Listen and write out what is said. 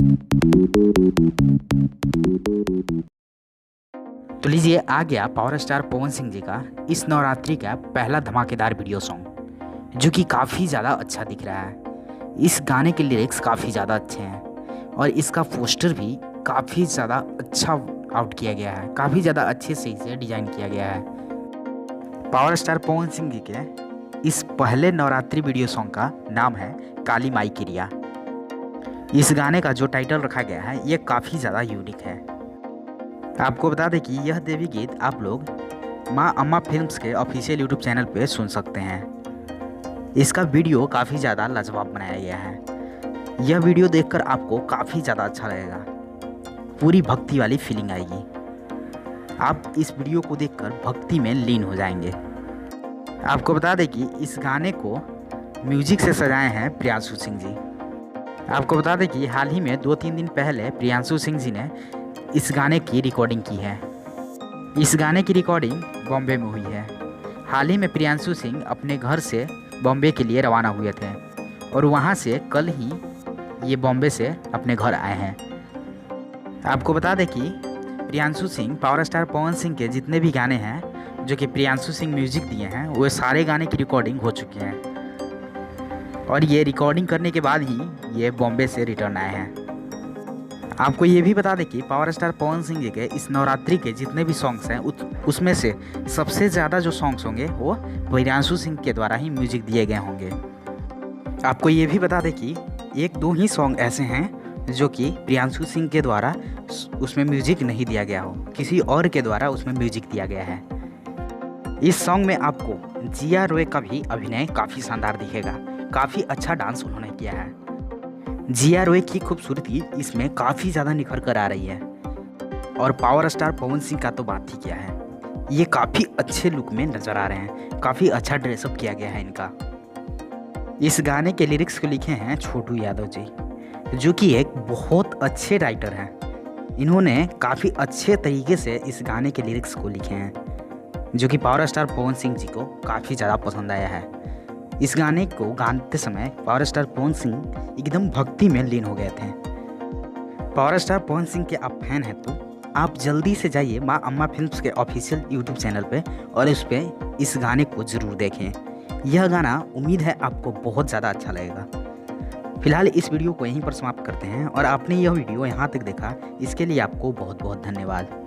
तो लीजिए आ गया पावर स्टार पवन सिंह जी का इस नवरात्रि का पहला धमाकेदार वीडियो सॉन्ग, जो कि काफ़ी ज़्यादा अच्छा दिख रहा है। इस गाने के लिरिक्स काफ़ी ज़्यादा अच्छे हैं और इसका पोस्टर भी काफ़ी ज़्यादा अच्छा आउट किया गया है, काफ़ी ज़्यादा अच्छे से इसे डिजाइन किया गया है। पावर स्टार पवन सिंह जी के इस पहले नवरात्रि वीडियो सॉन्ग का नाम है काली माई की रिया। इस गाने का जो टाइटल रखा गया है ये काफ़ी ज़्यादा यूनिक है। आपको बता दें कि यह देवी गीत आप लोग माँ अम्मा फिल्म्स के ऑफिशियल यूट्यूब चैनल पे सुन सकते हैं। इसका वीडियो काफ़ी ज़्यादा लाजवाब बनाया गया है। यह वीडियो देखकर आपको काफ़ी ज़्यादा अच्छा लगेगा, पूरी भक्ति वाली फीलिंग आएगी। आप इस वीडियो को देखकर भक्ति में लीन हो जाएंगे। आपको बता दें कि इस गाने को म्यूजिक से सजाए हैं प्रियांशु सिंह जी। आपको बता दें कि हाल ही में 2-3 दिन पहले प्रियांशु सिंह जी ने इस गाने की रिकॉर्डिंग की है। इस गाने की रिकॉर्डिंग बॉम्बे में हुई है। हाल ही में प्रियांशु सिंह अपने घर से बॉम्बे के लिए रवाना हुए थे और वहां से कल ही ये बॉम्बे से अपने घर आए हैं। आपको बता दें कि प्रियांशु सिंह पावर स्टार पवन सिंह के जितने भी गाने हैं जो कि प्रियांशु सिंह म्यूजिक दिए हैं वो सारे गाने की रिकॉर्डिंग हो चुकी हैं और ये रिकॉर्डिंग करने के बाद ही ये बॉम्बे से रिटर्न आए हैं। आपको ये भी बता दें कि पावर स्टार पवन सिंह जी के इस नवरात्रि के जितने भी सॉन्ग्स हैं उसमें से सबसे ज़्यादा जो सॉन्ग्स होंगे वो प्रियांशु सिंह के द्वारा ही म्यूजिक दिए गए होंगे। आपको ये भी बता दें कि 1-2 ही सॉन्ग ऐसे हैं जो कि प्रियांशु सिंह के द्वारा उसमें म्यूजिक नहीं दिया गया हो, किसी और के द्वारा उसमें म्यूजिक दिया गया है। इस सॉन्ग में आपको जिया रोय का भी अभिनय काफ़ी शानदार दिखेगा, काफ़ी अच्छा डांस उन्होंने किया है। जिया रोय की खूबसूरती इसमें काफ़ी ज़्यादा निखर कर आ रही है और पावर स्टार पवन सिंह का तो बात ही क्या है, ये काफ़ी अच्छे लुक में नज़र आ रहे हैं, काफ़ी अच्छा ड्रेसअप किया गया है इनका। इस गाने के लिरिक्स को लिखे हैं छोटू यादव जी, जो कि एक बहुत अच्छे राइटर हैं। इन्होंने काफ़ी अच्छे तरीके से इस गाने के लिरिक्स को लिखे हैं, जो कि पावर स्टार पवन सिंह जी को काफ़ी ज़्यादा पसंद आया है। इस गाने को गाते समय पावर स्टार पवन सिंह एकदम भक्ति में लीन हो गए थे। पावर स्टार पवन सिंह के आप फैन हैं तो आप जल्दी से जाइए माँ अम्मा फिल्म्स के ऑफिशियल यूट्यूब चैनल पे और उस पर इस गाने को ज़रूर देखें। यह गाना उम्मीद है आपको बहुत ज़्यादा अच्छा लगेगा। फिलहाल इस वीडियो को यहीं पर समाप्त करते हैं और आपने यह वीडियो यहाँ तक देखा इसके लिए आपको बहुत बहुत धन्यवाद।